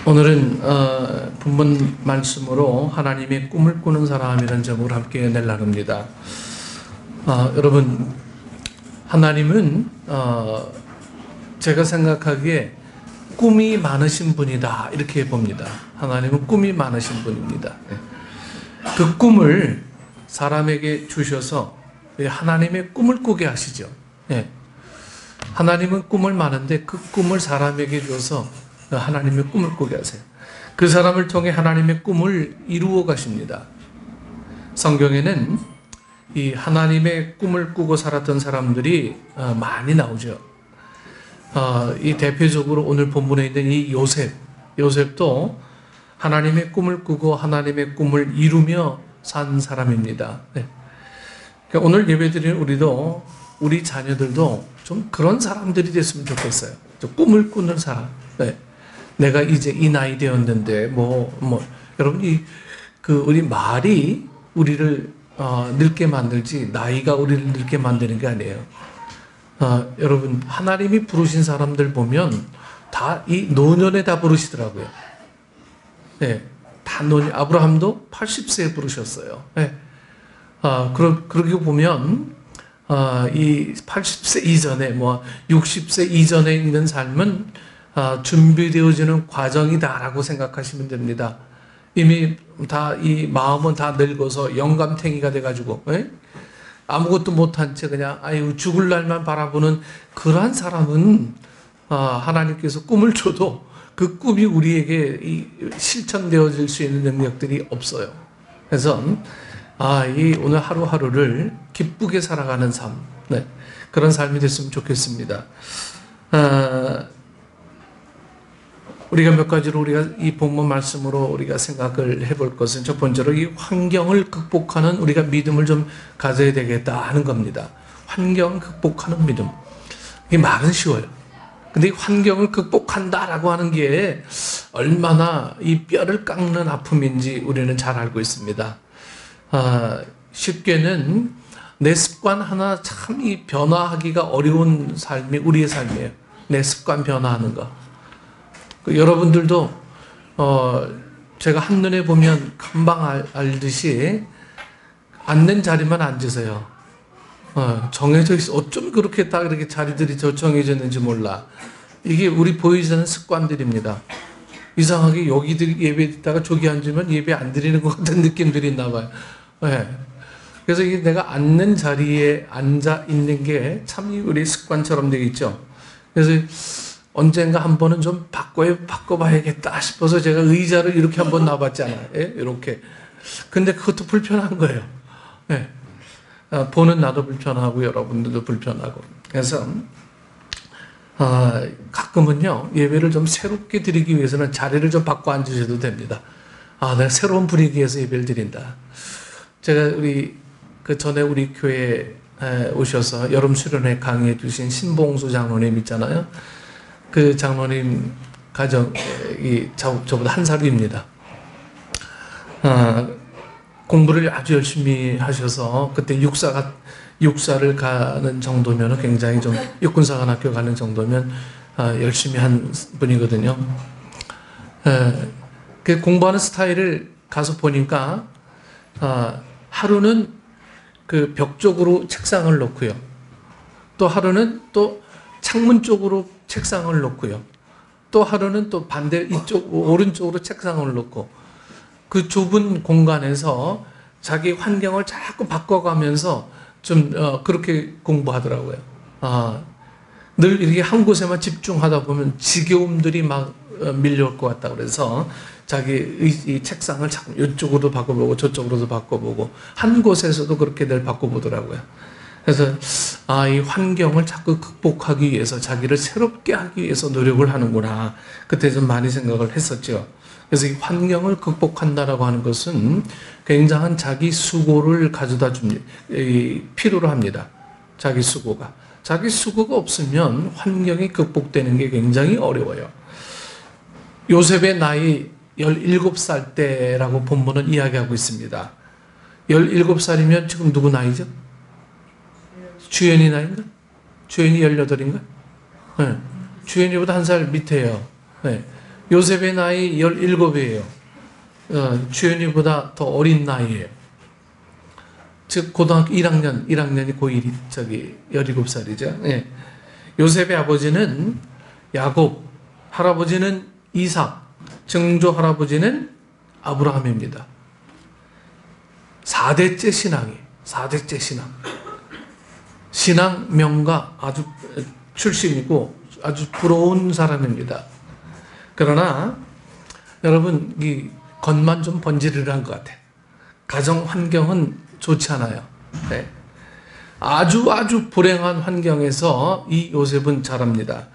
오늘은 본문 말씀으로 하나님의 꿈을 꾸는 사람이라는 제목을 함께 내려고 합니다. 여러분, 하나님은 제가 생각하기에 꿈이 많으신 분이다 이렇게 봅니다. 하나님은 꿈이 많으신 분입니다. 그 꿈을 사람에게 주셔서 하나님의 꿈을 꾸게 하시죠. 하나님은 꿈을 많은데 그 꿈을 사람에게 줘서 하나님의 꿈을 꾸게 하세요. 그 사람을 통해 하나님의 꿈을 이루어 가십니다. 성경에는 이 하나님의 꿈을 꾸고 살았던 사람들이 많이 나오죠. 이 대표적으로 오늘 본문에 있는 이 요셉도 하나님의 꿈을 꾸고 하나님의 꿈을 이루며 산 사람입니다. 그러니까 오늘 예배드리는 우리 자녀들도 좀 그런 사람들이 됐으면 좋겠어요. 좀 꿈을 꾸는 사람. 내가 이제 이 나이 되었는데 여러분 우리 말이 우리를 늙게 만들지 나이가 우리를 늙게 만드는 게 아니에요. 여러분, 하나님이 부르신 사람들 보면 다 이 노년에 다 부르시더라고요. 다 노년. 아브라함도 80세에 부르셨어요. 그러게 보면 이 80세 이전에 60세 이전에 있는 삶은 준비되어지는 과정이다라고 생각하시면 됩니다. 이미 다 이 마음은 다 늙어서 영감탱이가 돼가지고 아무것도 못한 채 그냥 죽을 날만 바라보는 그러한 사람은 하나님께서 꿈을 줘도 그 꿈이 우리에게 실천되어질 수 있는 능력들이 없어요. 그래서 이 오늘 하루하루를 기쁘게 살아가는 삶, 그런 삶이 됐으면 좋겠습니다. 우리가 몇 가지로 우리가 이 본문 말씀으로 우리가 생각을 해볼 것은, 첫 번째로 이 환경을 극복하는 우리가 믿음을 좀 가져야 되겠다 하는 겁니다. 환경 극복하는 믿음. 이 말은 쉬워요. 근데 이 환경을 극복한다라고 하는 게 얼마나 이 뼈를 깎는 아픔인지 우리는 잘 알고 있습니다. 쉽게는 내 습관 하나 참 이 변화하기가 어려운 삶이 우리의 삶이에요. 내 습관 변화하는 거. 여러분들도 제가 한눈에 보면 금방 알듯이 앉는 자리만 앉으세요. 정해져 있어. 어쩜 그렇게 딱 이렇게 자리들이 정해졌는지 몰라. 이게 우리 보이지 않는 습관들입니다. 이상하게 여기 예배 듣다가 저기 앉으면 예배 안 드리는 것 같은 느낌들이 있나 봐요. 그래서 이게 내가 앉는 자리에 앉아 있는 게 참 우리 습관처럼 되어 있죠. 그래서 언젠가 한 번은 좀 바꿔봐야겠다 싶어서 제가 의자를 이렇게 한번 놔봤잖아요. 이렇게. 근데 그것도 불편한 거예요. 보는 나도 불편하고 여러분들도 불편하고. 그래서 가끔은요, 예배를 좀 새롭게 드리기 위해서는 자리를 좀 바꿔 앉으셔도 됩니다. 내가 새로운 분위기에서 예배를 드린다. 제가 그 전에 우리 교회에 오셔서 여름 수련회 강의해 주신 신봉수 장로님 있잖아요. 그 장로님 가정이 저보다 한 살 위입니다. 공부를 아주 열심히 하셔서 그때 육사를 가는 정도면 굉장히 좀 육군사관학교 가는 정도면 열심히 한 분이거든요. 그 공부하는 스타일을 가서 보니까 하루는 그 벽 쪽으로 책상을 놓고요. 또 하루는 또 창문 쪽으로 책상을 놓고요. 또 하루는 또 반대 오른쪽으로 책상을 놓고 그 좁은 공간에서 자기 환경을 자꾸 바꿔가면서 좀 그렇게 공부하더라고요. 늘 이렇게 한 곳에만 집중하다 보면 지겨움들이 막 밀려올 것 같다 그래서 자기 이 책상을 자꾸 이쪽으로도 바꿔보고 저쪽으로도 바꿔보고 한 곳에서도 그렇게 늘 바꿔보더라고요. 그래서 이 환경을 자꾸 극복하기 위해서 자기를 새롭게 하기 위해서 노력을 하는구나. 그때 좀 많이 생각을 했었죠. 그래서 이 환경을 극복한다라고 하는 것은 굉장한 자기 수고를 가져다 필요로 합니다. 자기 수고가 없으면 환경이 극복되는 게 굉장히 어려워요. 요셉의 나이 17살 때라고 본문은 이야기하고 있습니다. 17살이면 지금 누구 나이죠? 주연이 나이인가? 주연이 18인가? 주연이보다 한 살 밑에요. 요셉의 나이 17이에요. 주연이보다 더 어린 나이에요. 즉 고등학교 1학년이 고1이 17살이죠. 예. 요셉의 아버지는 야곱, 할아버지는 이삭, 증조 할아버지는 아브라함입니다. 4대째 신앙이에요. 4대째 신앙 명가 아주 출신이고 아주 부러운 사람입니다. 그러나 여러분 이 겉만 좀 번지르르한 것 같아요. 가정 환경은 좋지 않아요. 네. 아주 불행한 환경에서 이 요셉은 자랍니다.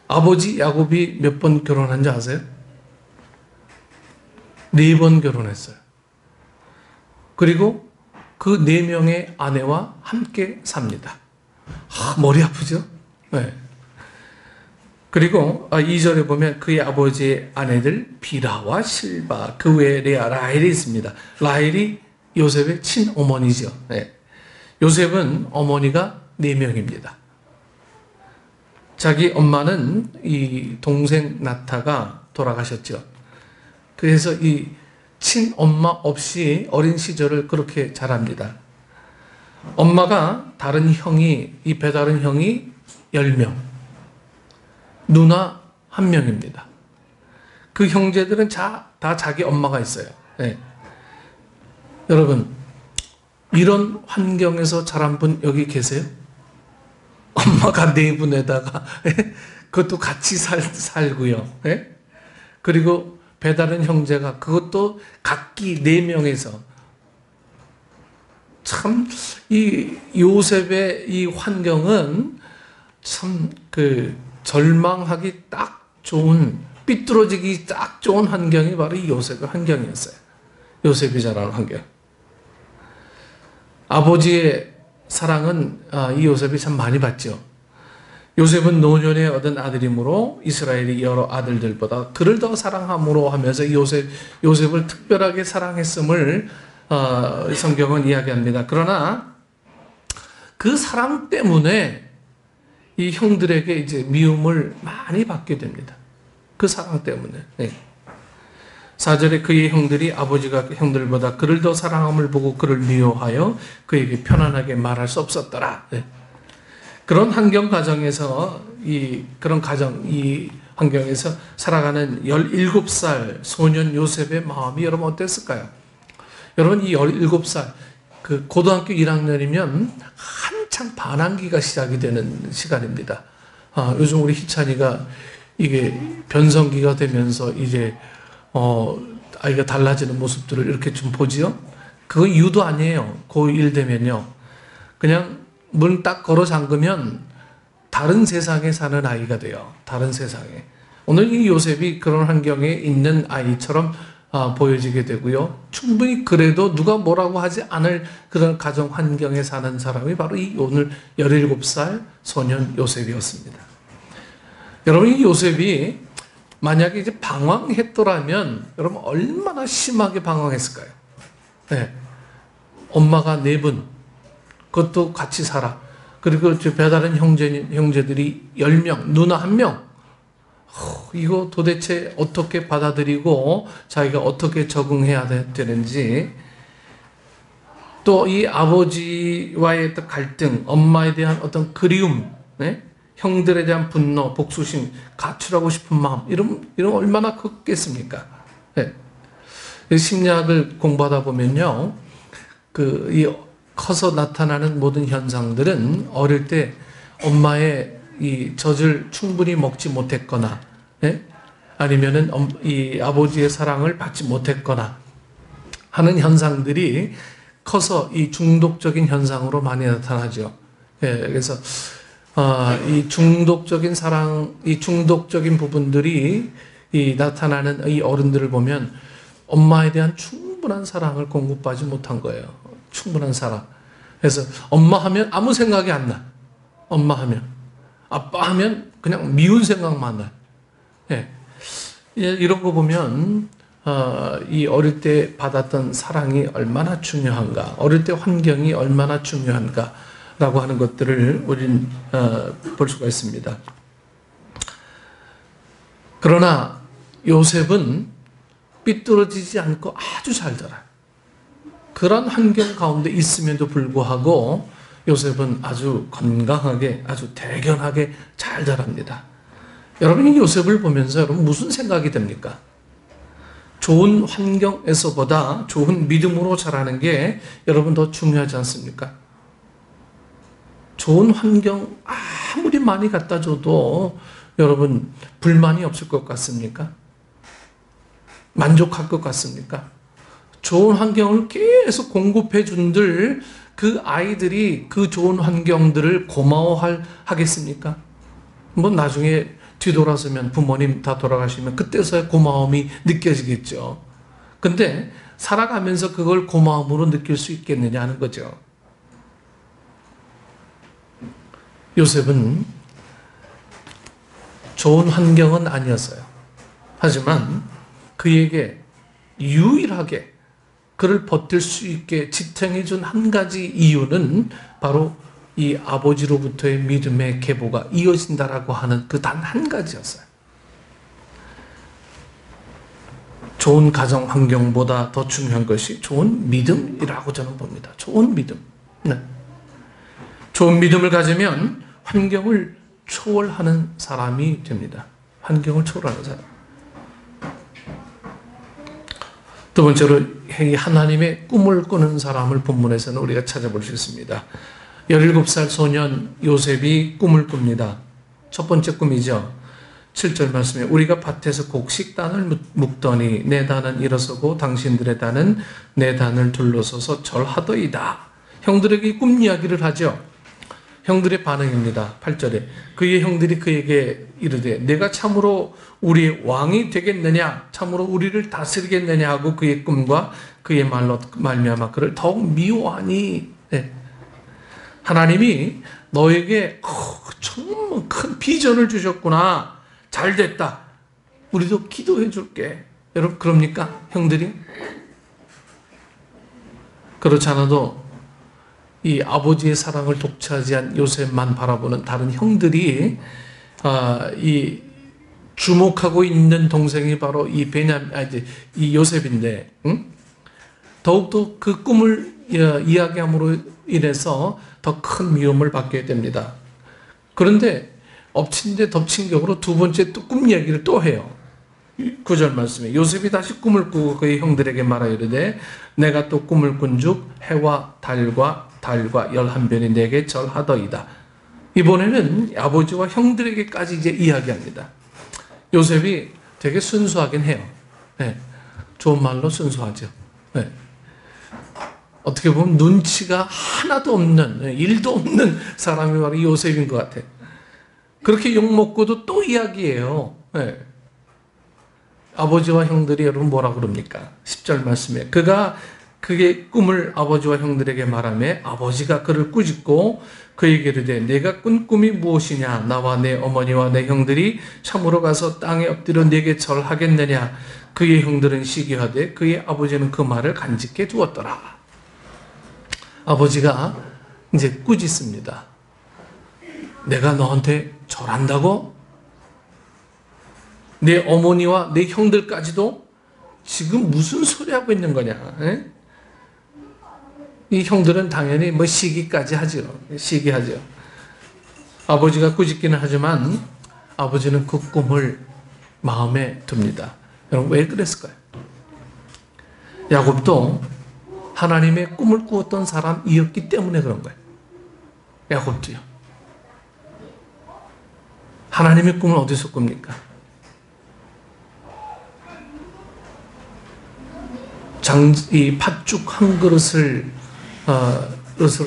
아버지 야곱이 몇 번 결혼한지 아세요? 4번 결혼했어요. 그리고 그 4명의 아내와 함께 삽니다. 머리 아프죠? 네. 그리고 2절에 보면 그의 아버지의 아내들 비라와 실바, 그 외에 레아, 라헬이 있습니다. 라헬이 요셉의 친어머니죠. 네. 요셉은 어머니가 4명입니다. 자기 엄마는 이 동생 나타가 돌아가셨죠. 그래서 이 친엄마 없이 어린 시절을 그렇게 자랍니다. 엄마가 이 배다른 형이 10명, 누나 1명입니다. 그 형제들은 다 자기 엄마가 있어요. 네. 여러분, 이런 환경에서 자란 분 여기 계세요? 엄마가 4분에다가 그것도 같이 살고요. 네? 그리고 배다른 형제가 그것도 각기 4명에서 참 이 요셉의 이 환경은 참 그 절망하기 딱 좋은, 삐뚤어지기 딱 좋은 환경이 바로 이 요셉의 환경이었어요. 요셉이 자라는 환경. 아버지의 사랑은 이 요셉이 참 많이 받죠. 요셉은 노년에 얻은 아들이므로 이스라엘이 여러 아들들보다 그를 더 사랑함으로 하면서 요셉을 특별하게 사랑했음을 성경은 이야기합니다. 그러나 그 사랑 때문에 이 형들에게 이제 미움을 많이 받게 됩니다. 그 사랑 때문에. 네. 4절에 그의 형들이 아버지가 형들보다 그를 더 사랑함을 보고 그를 미워하여 그에게 편안하게 말할 수 없었더라. 네. 그런 환경 가정에서 이 환경에서 살아가는 17살 소년 요셉의 마음이 여러분 어땠을까요? 여러분 이 17살 그 고등학교 1학년이면 한창 반항기가 시작이 되는 시간입니다. 요즘 우리 희찬이가 이게 변성기가 되면서 이제 아이가 달라지는 모습들을 이렇게 좀 보지요. 그거 이유도 아니에요. 고1 되면요. 그냥 문 딱 걸어 잠그면 다른 세상에 사는 아이가 돼요. 다른 세상에. 오늘 이 요셉이 그런 환경에 있는 아이처럼 보여지게 되고요. 충분히 그래도 누가 뭐라고 하지 않을 그런 가정 환경에 사는 사람이 바로 이 오늘 17살 소년 요셉이었습니다. 여러분 이 요셉이 만약에 이제 방황했더라면 여러분 얼마나 심하게 방황했을까요? 네. 엄마가 4분, 그것도 같이 살아. 그리고 배다른 형제들이 10명, 누나 1명. 이거 도대체 어떻게 받아들이고 자기가 어떻게 적응해야 되는지, 또 이 아버지와의 갈등, 엄마에 대한 어떤 그리움, 네? 형들에 대한 분노, 복수심, 가출하고 싶은 마음, 이런 얼마나 컸겠습니까? 네. 심리학을 공부하다 보면요, 이 커서 나타나는 모든 현상들은 어릴 때 엄마의 이 젖을 충분히 먹지 못했거나, 예? 아니면은 이 아버지의 사랑을 받지 못했거나 하는 현상들이 커서 이 중독적인 현상으로 많이 나타나죠. 예, 그래서 이 중독적인 사랑, 이 중독적인 부분들이 나타나는 이 어른들을 보면 엄마에 대한 충분한 사랑을 공급하지 못한 거예요. 충분한 사랑. 그래서 엄마 하면 아무 생각이 안 나. 엄마 하면. 아빠 하면 그냥 미운 생각만 나요. 예. 이런 거 보면 이 어릴 때 받았던 사랑이 얼마나 중요한가, 어릴 때 환경이 얼마나 중요한가라고 하는 것들을 우리는 볼 수가 있습니다. 그러나 요셉은 삐뚤어지지 않고 아주 잘 자라요. 그런 환경 가운데 있음에도 불구하고 요셉은 아주 건강하게, 아주 대견하게 잘 자랍니다. 여러분이 요셉을 보면서 여러분 무슨 생각이 됩니까? 좋은 환경에서보다 좋은 믿음으로 자라는 게 여러분 더 중요하지 않습니까? 좋은 환경 아무리 많이 갖다 줘도 여러분 불만이 없을 것 같습니까? 만족할 것 같습니까? 좋은 환경을 계속 공급해 준들 그 아이들이 그 좋은 환경들을 고마워하겠습니까? 뭐 나중에 뒤돌아서면 부모님 다 돌아가시면 그때서야 고마움이 느껴지겠죠. 근데 살아가면서 그걸 고마움으로 느낄 수 있겠느냐 하는 거죠. 요셉은 좋은 환경은 아니었어요. 하지만 그에게 유일하게 그를 버틸 수 있게 지탱해 준 한 가지 이유는 바로 이 아버지로부터의 믿음의 계보가 이어진다라고 하는 그 단 한 가지였어요. 좋은 가정 환경보다 더 중요한 것이 좋은 믿음이라고 저는 봅니다. 좋은 믿음. 네. 좋은 믿음을 가지면 환경을 초월하는 사람이 됩니다. 환경을 초월하는 사람. 두 번째로 하나님의 꿈을 꾸는 사람을 본문에서는 우리가 찾아볼 수 있습니다. 17살 소년 요셉이 꿈을 꿉니다. 첫 번째 꿈이죠. 7절 말씀에 우리가 밭에서 곡식단을 묶더니 내 단은 일어서고 당신들의 단은 내 단을 둘러서서 절하더이다. 형들에게 꿈 이야기를 하죠. 형들의 반응입니다. 8절에 그의 형들이 그에게 이르되 내가 참으로 우리의 왕이 되겠느냐, 참으로 우리를 다스리겠느냐 하고 그의 꿈과 그의 말로 말미암아 그를 더욱 미워하니. 네. 하나님이 너에게 정말 큰 비전을 주셨구나. 잘 됐다. 우리도 기도해 줄게. 여러분 그럽니까? 형들이? 그렇지 않아도 이 아버지의 사랑을 독차지한 요셉만 바라보는 다른 형들이 이 주목하고 있는 동생이 바로 이 요셉인데, 더욱더 그 꿈을 이야기함으로 인해서 더 큰 미움을 받게 됩니다. 그런데 엎친 데 덮친 격으로 두 번째 또 꿈 이야기를 또 해요. 9절 말씀에 요셉이 다시 꿈을 꾸고 그의 형들에게 말하여 이르되 내가 또 꿈을 꾼즉 해와 달과 11변이 내게 절하더이다. 이번에는 아버지와 형들에게까지 이제 이야기합니다. 요셉이 되게 순수하긴 해요. 네. 좋은 말로 순수하죠. 네. 어떻게 보면 눈치가 하나도 없는, 일도 없는 사람이 바로 요셉인 것 같아요. 그렇게 욕먹고도 또 이야기해요. 네. 아버지와 형들이 여러분 뭐라 그럽니까? 10절 말씀에 그의 꿈을 아버지와 형들에게 말하며 아버지가 그를 꾸짖고 그에게 이르되 내가 꾼 꿈이 무엇이냐? 나와 내 어머니와 내 형들이 참으로 가서 땅에 엎드려 내게 절하겠느냐? 그의 형들은 시기하되 그의 아버지는 그 말을 간직해 두었더라. 아버지가 이제 꾸짖습니다. 내가 너한테 절한다고? 내 어머니와 내 형들까지도 지금 무슨 소리 하고 있는 거냐? 에? 이 형들은 당연히 뭐 시기까지 하죠. 시기하죠. 아버지가 꾸짖기는 하지만 아버지는 그 꿈을 마음에 둡니다. 여러분 왜 그랬을까요? 야곱도 하나님의 꿈을 꾸었던 사람이었기 때문에 그런 거예요. 야곱도요. 하나님의 꿈을 어디서 꿉니까? 이 팥죽 한 그릇으로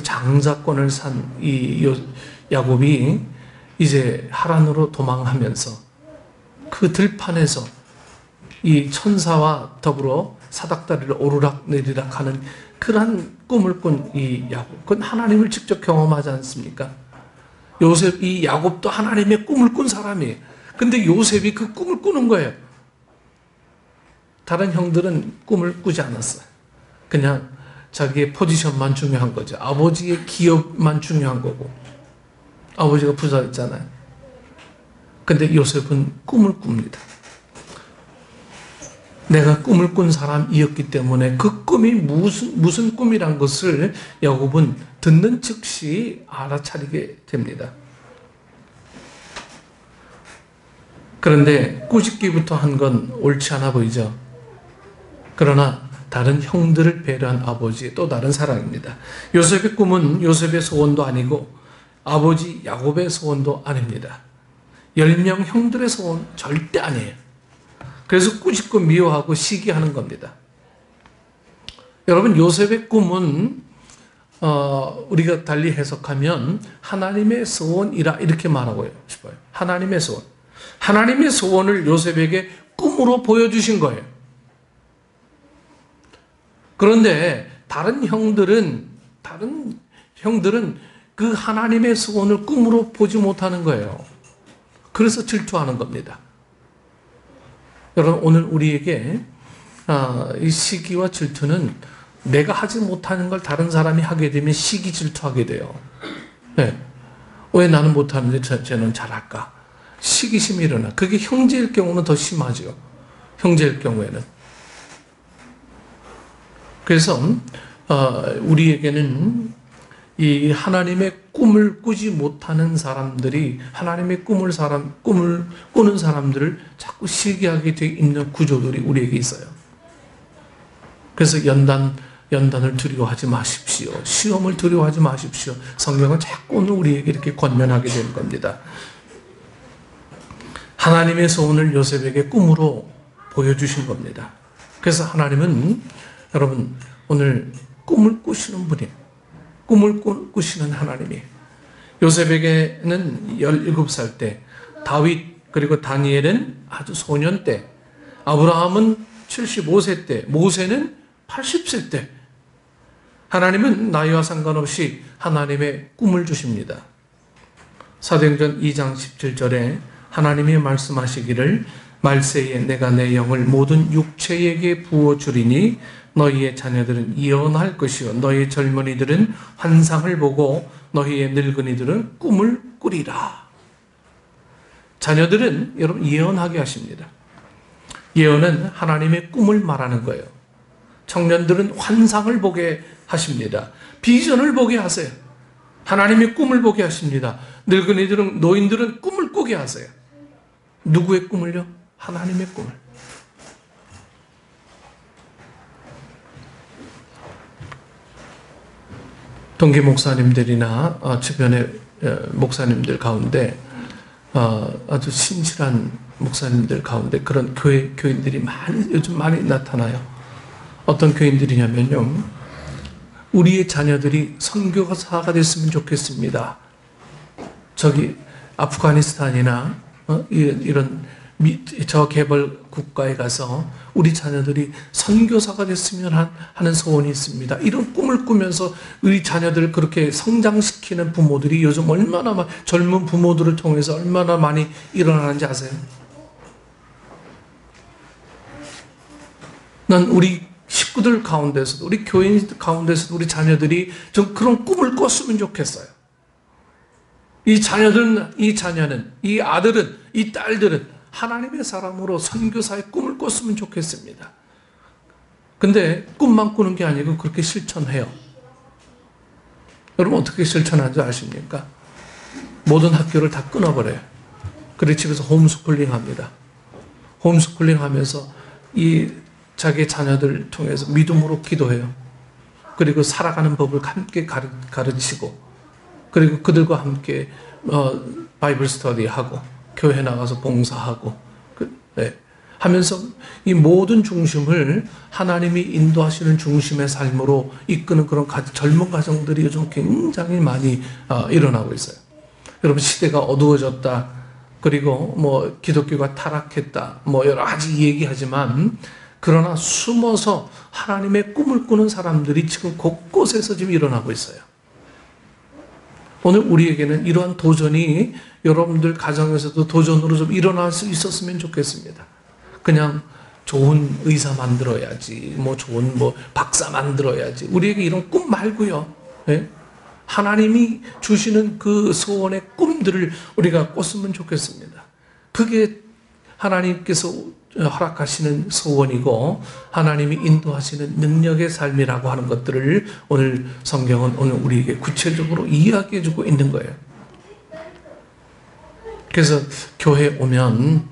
장자권을 산 이 야곱이 이제 하란으로 도망하면서 그 들판에서 이 천사와 더불어 사닥다리를 오르락 내리락 하는 그러한 꿈을 꾼 이 야곱, 그건 하나님을 직접 경험하지 않습니까? 이 야곱도 하나님의 꿈을 꾼 사람이에요. 근데 요셉이 그 꿈을 꾸는 거예요. 다른 형들은 꿈을 꾸지 않았어요. 그냥 자기의 포지션만 중요한 거죠. 아버지의 기업만 중요한 거고. 아버지가 부자였잖아요. 근데 요셉은 꿈을 꿉니다. 내가 꿈을 꾼 사람이었기 때문에 그 꿈이 무슨 꿈이란 것을 야곱은 듣는 즉시 알아차리게 됩니다. 그런데 꾸짖기부터 한 건 옳지 않아 보이죠. 그러나 다른 형들을 배려한 아버지의 또 다른 사랑입니다. 요셉의 꿈은 요셉의 소원도 아니고 아버지 야곱의 소원도 아닙니다. 10명 형들의 소원 절대 아니에요. 그래서 꾸짖고 미워하고 시기하는 겁니다. 여러분, 요셉의 꿈은 우리가 달리 해석하면 하나님의 소원이라 이렇게 말하고 싶어요. 하나님의 소원. 하나님의 소원을 요셉에게 꿈으로 보여주신 거예요. 그런데 다른 형들은 그 하나님의 소원을 꿈으로 보지 못하는 거예요. 그래서 질투하는 겁니다. 여러분, 오늘 우리에게 이 시기와 질투는 내가 하지 못하는 걸 다른 사람이 하게 되면 시기 질투하게 돼요. 네. 왜 나는 못하는데 쟤는 잘할까? 시기심이 일어나. 그게 형제일 경우는 더 심하죠. 형제일 경우에는. 그래서 우리에게는 이 하나님의 꿈을 꾸지 못하는 사람들이 하나님의 꿈을 꾸는 사람들을 자꾸 시기하게 돼 있는 구조들이 우리에게 있어요. 그래서 연단을 두려워하지 마십시오. 시험을 두려워하지 마십시오. 성경은 자꾸 오늘 우리에게 이렇게 권면하게 되는 겁니다. 하나님의 소원을 요셉에게 꿈으로 보여주신 겁니다. 그래서 하나님은 여러분 오늘 꿈을 꾸시는 분이에요. 꿈을 꾸시는 하나님이에요. 요셉에게는 17살 때, 다윗 그리고 다니엘은 아주 소년 때, 아브라함은 75세 때, 모세는 80세 때 하나님은 나이와 상관없이 하나님의 꿈을 주십니다. 사도행전 2장 17절에 하나님이 말씀하시기를 말세에 내가 내 영을 모든 육체에게 부어주리니 너희의 자녀들은 예언할 것이요 너희의 젊은이들은 환상을 보고 너희의 늙은이들은 꿈을 꾸리라. 자녀들은 여러분 예언하게 하십니다. 예언은 하나님의 꿈을 말하는 거예요. 청년들은 환상을 보게 하십니다. 비전을 보게 하세요. 하나님의 꿈을 보게 하십니다. 늙은이들은 노인들은 꿈을 꾸게 하세요. 누구의 꿈을요? 하나님의 꿈을. 동기 목사님들이나 주변의 목사님들 가운데 아주 신실한 목사님들 가운데 그런 교인들이 요즘 많이 나타나요. 어떤 교인들이냐면요, 우리의 자녀들이 선교사가 됐으면 좋겠습니다. 저기 아프가니스탄이나 이런 저개발 국가에 가서 우리 자녀들이 선교사가 됐으면 하는 소원이 있습니다. 이런 꿈을 꾸면서 우리 자녀들을 그렇게 성장시키는 부모들이 요즘 얼마나 젊은 부모들을 통해서 얼마나 많이 일어나는지 아세요? 난 우리 식구들 가운데서도, 우리 교인 가운데서도 우리 자녀들이 좀 그런 꿈을 꿨으면 좋겠어요. 이 자녀는, 이 아들은, 이 딸들은 하나님의 사람으로 선교사의 꿈을 꿨으면 좋겠습니다. 근데 꿈만 꾸는 게 아니고 그렇게 실천해요. 여러분 어떻게 실천하는지 아십니까? 모든 학교를 다 끊어버려요. 그리고 집에서 홈스쿨링 합니다. 홈스쿨링 하면서 자기 자녀들 통해서 믿음으로 기도해요. 그리고 살아가는 법을 함께 가르치고, 그리고 그들과 함께 바이블 스터디하고 교회 나가서 봉사하고 하면서 이 모든 중심을 하나님이 인도하시는 중심의 삶으로 이끄는 그런 젊은 가정들이 요즘 굉장히 많이 일어나고 있어요. 여러분 시대가 어두워졌다, 그리고 기독교가 타락했다, 여러 가지 얘기하지만 그러나 숨어서 하나님의 꿈을 꾸는 사람들이 지금 곳곳에서 지금 일어나고 있어요. 오늘 우리에게는 이러한 도전이 여러분들 가정에서도 도전으로 좀 일어날 수 있었으면 좋겠습니다. 그냥 좋은 의사 만들어야지, 좋은 박사 만들어야지. 우리에게 이런 꿈 말고요. 네? 하나님이 주시는 그 소원의 꿈들을 우리가 꿨으면 좋겠습니다. 그게 하나님께서 허락하시는 소원이고 하나님이 인도하시는 능력의 삶이라고 하는 것들을 오늘 성경은 오늘 우리에게 구체적으로 이야기해 주고 있는 거예요. 그래서 교회에 오면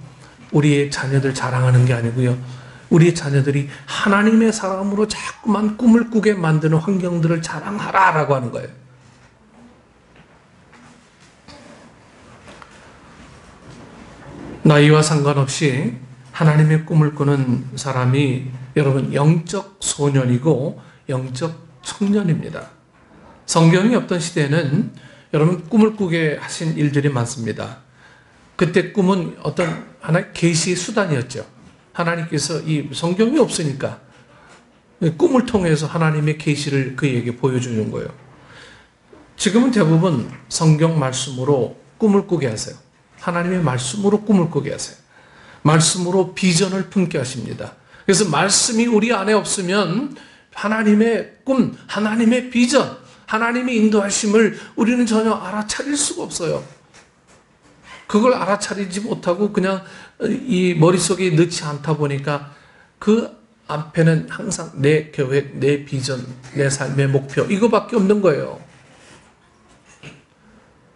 우리의 자녀들 자랑하는 게 아니고요. 우리의 자녀들이 하나님의 사람으로 자꾸만 꿈을 꾸게 만드는 환경들을 자랑하라라고 하는 거예요. 나이와 상관없이 하나님의 꿈을 꾸는 사람이 여러분 영적 소년이고 영적 청년입니다. 성경이 없던 시대에는 여러분 꿈을 꾸게 하신 일들이 많습니다. 그때 꿈은 어떤 하나의 계시의 수단이었죠. 하나님께서 이 성경이 없으니까 꿈을 통해서 하나님의 계시를 그에게 보여주는 거예요. 지금은 대부분 성경 말씀으로 꿈을 꾸게 하세요. 하나님의 말씀으로 꿈을 꾸게 하세요. 말씀으로 비전을 품게 하십니다. 그래서 말씀이 우리 안에 없으면 하나님의 꿈, 하나님의 비전, 하나님의 인도하심을 우리는 전혀 알아차릴 수가 없어요. 그걸 알아차리지 못하고 그냥 이 머릿속에 넣지 않다 보니까 그 앞에는 항상 내 계획, 내 비전, 내 삶의 목표 이거밖에 없는 거예요.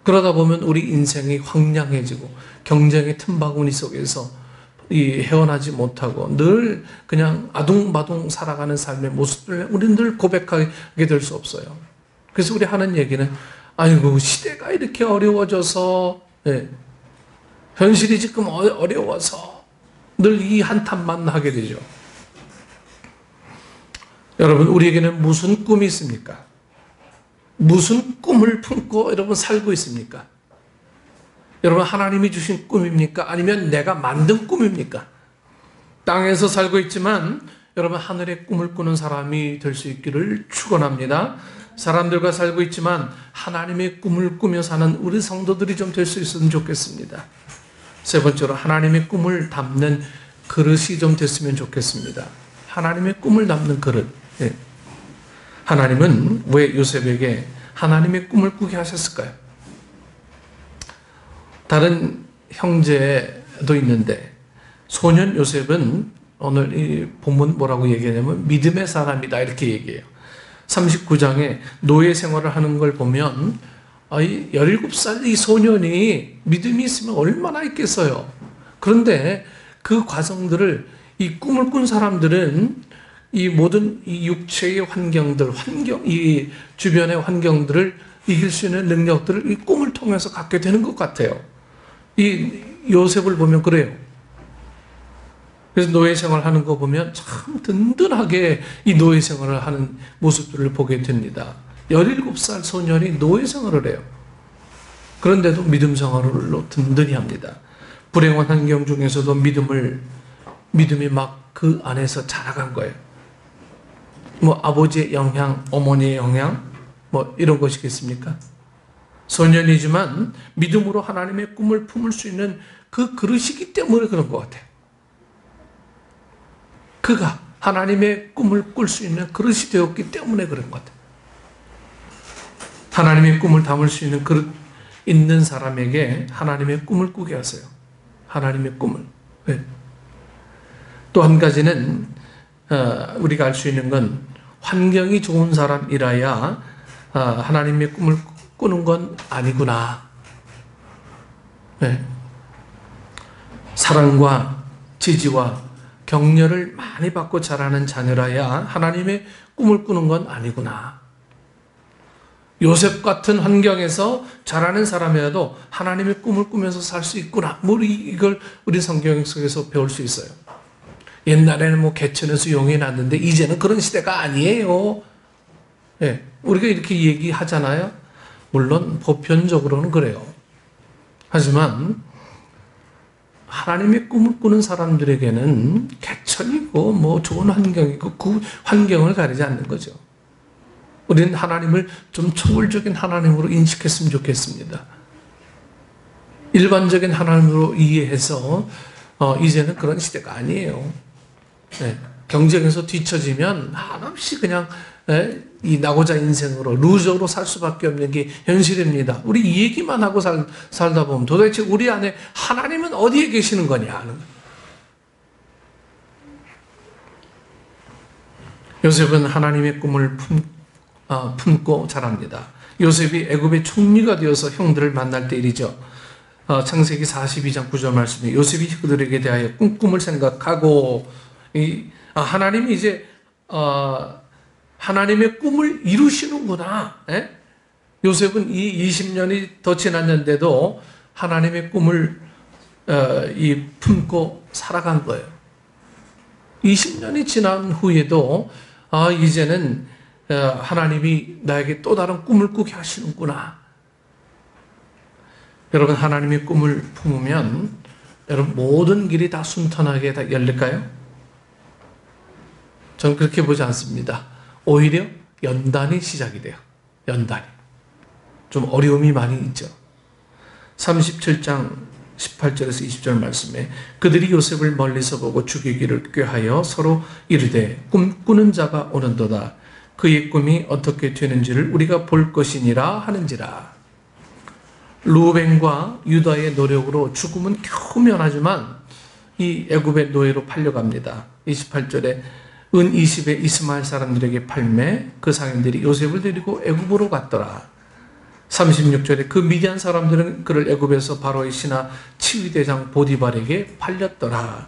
그러다 보면 우리 인생이 황량해지고 경쟁의 틈바구니 속에서 헤어나지 못하고 늘 그냥 아둥바둥 살아가는 삶의 모습을 우리는 늘 고백하게 될 수 없어요. 그래서 우리 하는 얘기는 아이고 시대가 이렇게 어려워져서 현실이 지금 어려워서 늘 이 한탄만 하게 되죠. 여러분 우리에게는 무슨 꿈이 있습니까? 무슨 꿈을 품고 여러분 살고 있습니까? 여러분 하나님이 주신 꿈입니까? 아니면 내가 만든 꿈입니까? 땅에서 살고 있지만 여러분 하늘의 꿈을 꾸는 사람이 될 수 있기를 축원합니다. 사람들과 살고 있지만 하나님의 꿈을 꾸며 사는 우리 성도들이 좀 될 수 있으면 좋겠습니다. 세 번째로 하나님의 꿈을 담는 그릇이 좀 됐으면 좋겠습니다. 하나님의 꿈을 담는 그릇. 하나님은 왜 요셉에게 하나님의 꿈을 꾸게 하셨을까요? 다른 형제도 있는데 소년 요셉은 오늘 이 본문 뭐라고 얘기하냐면 믿음의 사람이다 이렇게 얘기해요. 39장에 노예 생활을 하는 걸 보면 17살 이 소년이 믿음이 있으면 얼마나 있겠어요. 그런데 그 과정들을 이 꿈을 꾼 사람들은 이 모든 이 육체의 환경들, 이 주변의 환경들을 이길 수 있는 능력들을 이 꿈을 통해서 갖게 되는 것 같아요. 이 요셉을 보면 그래요. 그래서 노예 생활하는 거 보면 참 든든하게 이 노예 생활을 하는 모습들을 보게 됩니다. 17살 소년이 노예 생활을 해요. 그런데도 믿음 생활로 든든히 합니다. 불행한 환경 중에서도 믿음이 막 그 안에서 자라간 거예요. 뭐 아버지의 영향, 어머니의 영향, 뭐 이런 것이겠습니까? 소년이지만 믿음으로 하나님의 꿈을 품을 수 있는 그 그릇이기 때문에 그런 것 같아요. 그가 하나님의 꿈을 꿀 수 있는 그릇이 되었기 때문에 그런 것 같아요. 하나님의 꿈을 담을 수 있는 그릇 있는 사람에게 하나님의 꿈을 꾸게 하세요. 하나님의 꿈을. 네. 또 한 가지는 우리가 알 수 있는 건 환경이 좋은 사람이라야 하나님의 꿈을 꾸는 건 아니구나. 네. 사랑과 지지와 격려를 많이 받고 자라는 자녀라야 하나님의 꿈을 꾸는 건 아니구나. 요셉 같은 환경에서 자라는 사람이라도 하나님의 꿈을 꾸면서 살 수 있구나. 이걸 우리 성경 속에서 배울 수 있어요. 옛날에는 뭐 개천에서 용이 났는데 이제는 그런 시대가 아니에요. 네, 우리가 이렇게 얘기하잖아요. 물론 보편적으로는 그래요. 하지만 하나님의 꿈을 꾸는 사람들에게는 개천이고 뭐 좋은 환경이고 그 환경을 가리지 않는 거죠. 우리는 하나님을 좀 초월적인 하나님으로 인식했으면 좋겠습니다. 일반적인 하나님으로 이해해서 이제는 그런 시대가 아니에요. 네, 경쟁에서 뒤처지면 한없이 그냥 이 나고자 인생으로 루저로 살 수밖에 없는 게 현실입니다. 우리 이 얘기만 하고 살다 보면 도대체 우리 안에 하나님은 어디에 계시는 거냐 하는 거예요. 요셉은 하나님의 꿈을 품고 자랍니다. 요셉이 애굽의 총리가 되어서 형들을 만날 때 일이죠. 창세기 42장 9절 말씀에 요셉이 그들에게 대하여 꿈을 생각하고 하나님이 이제 하나님의 꿈을 이루시는구나. 요셉은 이 20년이 더 지났는데도 하나님의 꿈을 품고 살아간 거예요. 20년이 지난 후에도 이제는 하나님이 나에게 또 다른 꿈을 꾸게 하시는구나. 여러분, 하나님의 꿈을 품으면 여러분 모든 길이 다 순탄하게 다 열릴까요? 저는 그렇게 보지 않습니다. 오히려 연단이 시작이 돼요. 연단이. 좀 어려움이 많이 있죠. 37장 18절에서 20절 말씀에 그들이 요셉을 멀리서 보고 죽이기를 꾀하여 서로 이르되 꿈꾸는 자가 오는도다. 그의 꿈이 어떻게 되는지를 우리가 볼 것이니라 하는지라. 루벤과 유다의 노력으로 죽음은 겨우 면하지만 이 애굽의 노예로 팔려갑니다. 28절에 은 20의 이스마엘 사람들에게 팔매 그 상인들이 요셉을 데리고 애굽으로 갔더라. 36절에 그 미디안 사람들은 그를 애굽에서 바로의 신하 치위대장 보디발에게 팔렸더라.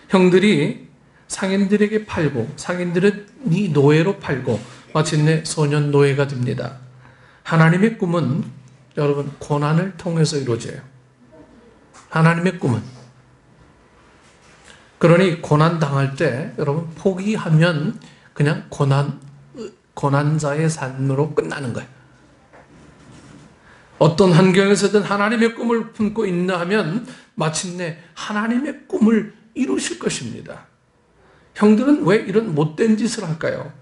형들이 상인들에게 팔고 상인들은 이 노예로 팔고 마침내 소년 노예가 됩니다. 하나님의 꿈은 여러분 고난을 통해서 이루어져요. 하나님의 꿈은. 그러니 고난 당할 때 여러분 포기하면 그냥 고난자의 삶으로 끝나는 거예요. 어떤 환경에서든 하나님의 꿈을 품고 있나 하면 마침내 하나님의 꿈을 이루실 것입니다. 형들은 왜 이런 못된 짓을 할까요?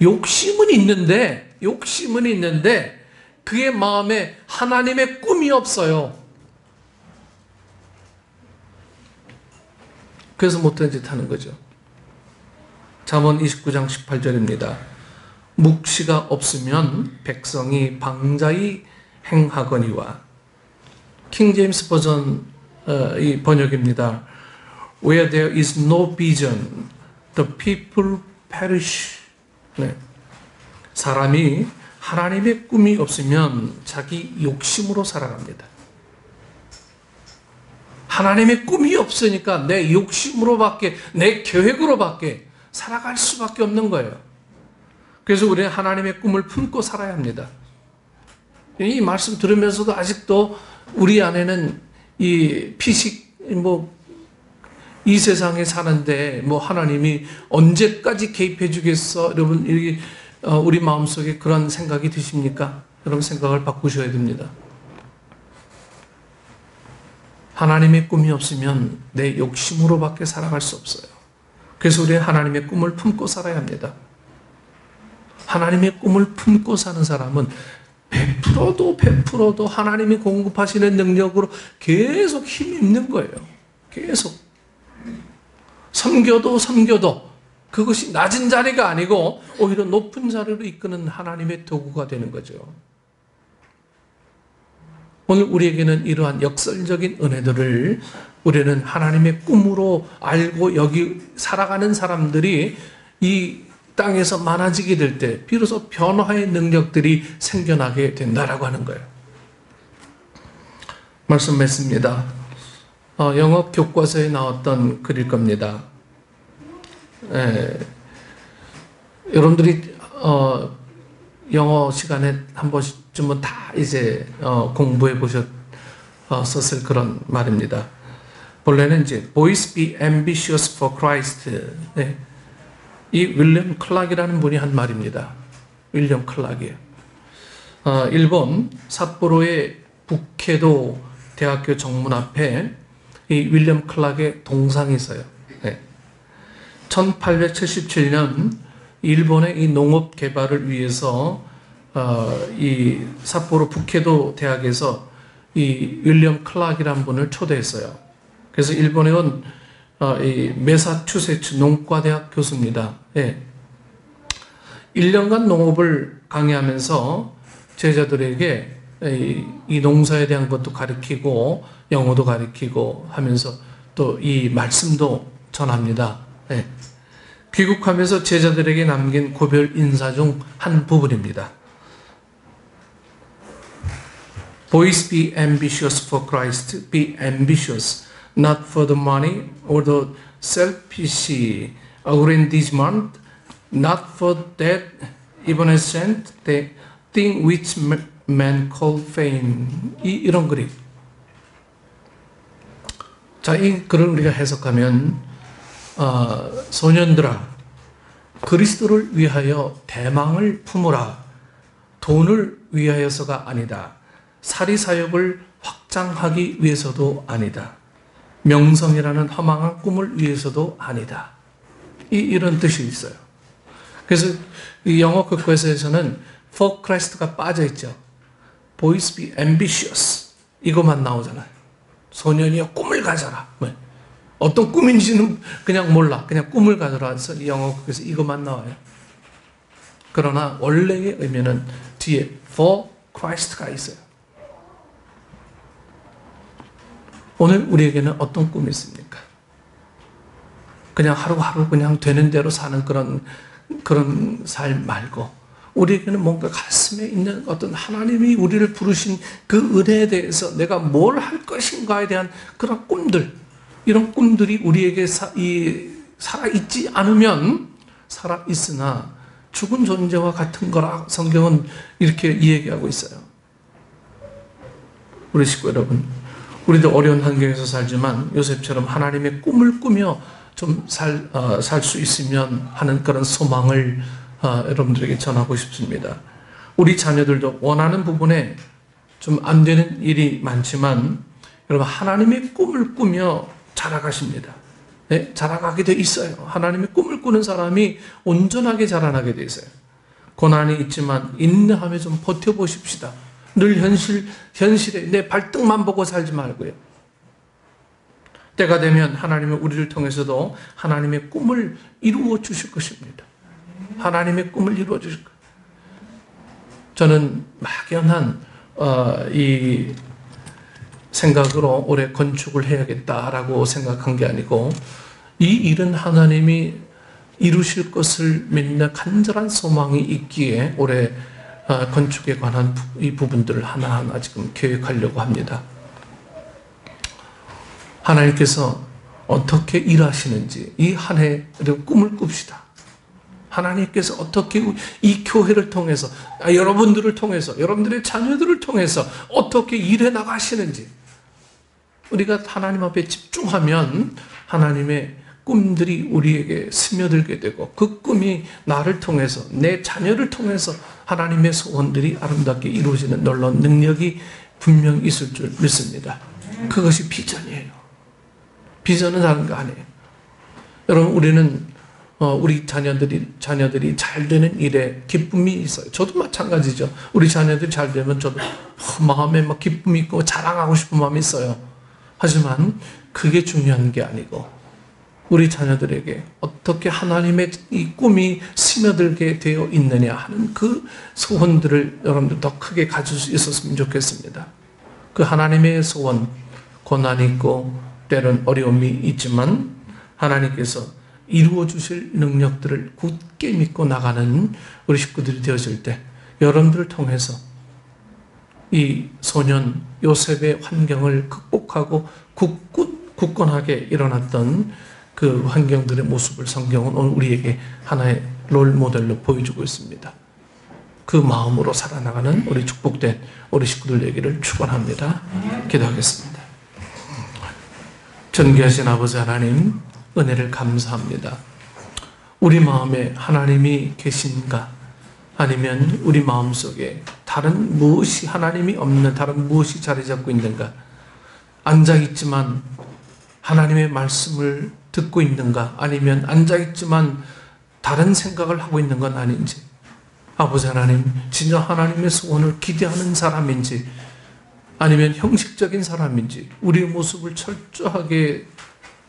욕심은 있는데 그의 마음에 하나님의 꿈이 없어요. 그래서 못된 짓 하는 거죠. 잠언 29장 18절입니다. 묵시가 없으면 백성이 방자히 행하거니와. 킹제임스 버전 이 번역입니다. Where there is no vision, the people perish. 네. 사람이 하나님의 꿈이 없으면 자기 욕심으로 살아갑니다. 하나님의 꿈이 없으니까 내 욕심으로밖에, 내 계획으로밖에 살아갈 수밖에 없는 거예요. 그래서 우리는 하나님의 꿈을 품고 살아야 합니다. 이 말씀 들으면서도 아직도 우리 안에는 이 피식, 이 세상에 사는데 하나님이 언제까지 개입해 주겠어? 여러분, 우리 마음속에 그런 생각이 드십니까? 여러분 생각을 바꾸셔야 됩니다. 하나님의 꿈이 없으면 내 욕심으로밖에 살아갈 수 없어요. 그래서 우리는 하나님의 꿈을 품고 살아야 합니다. 하나님의 꿈을 품고 사는 사람은 100%도 하나님이 공급하시는 능력으로 계속 힘입는 거예요. 계속. 섬겨도 그것이 낮은 자리가 아니고 오히려 높은 자리로 이끄는 하나님의 도구가 되는 거죠. 오늘 우리에게는 이러한 역설적인 은혜들을 우리는 하나님의 꿈으로 알고 여기 살아가는 사람들이 이 땅에서 많아지게 될 때 비로소 변화의 능력들이 생겨나게 된다라고 하는 거예요. 말씀 맺습니다. 영어 교과서에 나왔던 글일 겁니다. 여러분들이 영어 시간에 한 번쯤은 다 이제 공부해 보셨었을 그런 말입니다. 본래는 이제 Boys be ambitious for Christ. 네. 이 윌리엄 클락이라는 분이 한 말입니다. 윌리엄 클락이에요. 일본 삿포로의 북해도 대학교 정문 앞에 이 윌리엄 클락의 동상이 있어요. 네. 1877년 일본의 이 농업 개발을 위해서 이 삿포로 북해도 대학에서 이 윌리엄 클락이라는 분을 초대했어요. 그래서 일본에 온 이 매사추세츠 농과대학 교수입니다. 예. 1년간 농업을 강의하면서 제자들에게 이 농사에 대한 것도 가르치고 영어도 가르치고 하면서 또 이 말씀도 전합니다. 네. 귀국하면서 제자들에게 남긴 고별 인사 중 한 부분입니다. Boys, be ambitious for Christ. Be ambitious, not for the money or the selfish aggrandizement, not for that evanescent the thing which men call fame. 이런 글이. 자, 이 글을 우리가 해석하면 소년들아, 그리스도를 위하여 대망을 품으라. 돈을 위하여서가 아니다. 사리사욕을 확장하기 위해서도 아니다. 명성이라는 허망한 꿈을 위해서도 아니다. 이런 뜻이 있어요. 그래서 이 영어 극구에서는 for Christ가 빠져 있죠. Boys be ambitious. 이것만 나오잖아요. 소년이여 꿈을 가져라. 어떤 꿈인지는 그냥 몰라. 그냥 꿈을 가져라 해서 영어 극구에서 이것만 나와요. 그러나 원래의 의미는 뒤에 for Christ가 있어요. 오늘 우리에게는 어떤 꿈이 있습니까? 그냥 하루하루 그냥 되는 대로 사는 그런 삶 말고 우리에게는 뭔가 가슴에 있는 어떤 하나님이 우리를 부르신 그 은혜에 대해서 내가 뭘 할 것인가에 대한 그런 꿈들, 이런 꿈들이 우리에게 살아있지 않으면 살아있으나 죽은 존재와 같은 거라 성경은 이렇게 이야기하고 있어요. 우리 식구 여러분, 우리도 어려운 환경에서 살지만 요셉처럼 하나님의 꿈을 꾸며 좀 살 수 있으면 하는 그런 소망을 여러분들에게 전하고 싶습니다. 우리 자녀들도 원하는 부분에 좀 안 되는 일이 많지만 여러분 하나님의 꿈을 꾸며 자라가십니다. 네? 자라가게 돼 있어요. 하나님의 꿈을 꾸는 사람이 온전하게 자라나게 돼 있어요. 고난이 있지만 인내하며 좀 버텨보십시다. 늘 현실에 내 발등만 보고 살지 말고요. 때가 되면 하나님은 우리를 통해서도 하나님의 꿈을 이루어 주실 것입니다. 하나님의 꿈을 이루어 주실 거예요. 저는 막연한 이 생각으로 올해 건축을 해야겠다라고 생각한 게 아니고 이 일은 하나님이 이루실 것을 믿는 간절한 소망이 있기에 올해 건축에 관한 이 부분들을 하나하나 지금 계획하려고 합니다. 하나님께서 어떻게 일하시는지 이 한 해를 꿈을 꿉시다. 하나님께서 어떻게 이 교회를 통해서 여러분들을 통해서 여러분들의 자녀들을 통해서 어떻게 일해 나가시는지 우리가 하나님 앞에 집중하면 하나님의 꿈들이 우리에게 스며들게 되고 그 꿈이 나를 통해서 내 자녀를 통해서 하나님의 소원들이 아름답게 이루어지는 놀라운 능력이 분명히 있을 줄 믿습니다. 그것이 비전이에요. 비전은 다른 거 아니에요. 여러분 우리는 우리 자녀들이 잘 되는 일에 기쁨이 있어요. 저도 마찬가지죠. 우리 자녀들이 잘 되면 저도 마음에 막 기쁨이 있고 자랑하고 싶은 마음이 있어요. 하지만 그게 중요한 게 아니고 우리 자녀들에게 어떻게 하나님의 이 꿈이 스며들게 되어 있느냐 하는 그 소원들을 여러분들 더 크게 가질 수 있었으면 좋겠습니다. 그 하나님의 소원, 고난이 있고 때론 어려움이 있지만 하나님께서 이루어 주실 능력들을 굳게 믿고 나가는 우리 식구들이 되어질 때 여러분들을 통해서 이 소년 요셉의 환경을 극복하고 굳건하게 일어났던 그 환경들의 모습을 성경은 오늘 우리에게 하나의 롤 모델로 보여주고 있습니다. 그 마음으로 살아나가는 우리 축복된 우리 식구들 되기를 축원합니다. 기도하겠습니다. 전귀하신 아버지 하나님, 은혜를 감사합니다. 우리 마음에 하나님이 계신가? 아니면 우리 마음속에 다른 무엇이 하나님이 없는 다른 무엇이 자리 잡고 있는가? 앉아있지만 하나님의 말씀을 듣고 있는가? 아니면 앉아있지만 다른 생각을 하고 있는 건 아닌지, 아버지 하나님, 진짜 하나님의 소원을 기대하는 사람인지 아니면 형식적인 사람인지 우리의 모습을 철저하게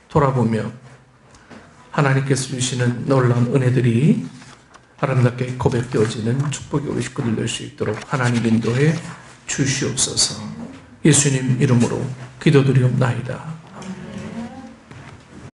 돌아보며 하나님께서 주시는 놀라운 은혜들이 아름답게 고백되어지는 축복의 우리 식구들 될 수 있도록 하나님 인도해 주시옵소서. 예수님 이름으로 기도드리옵나이다.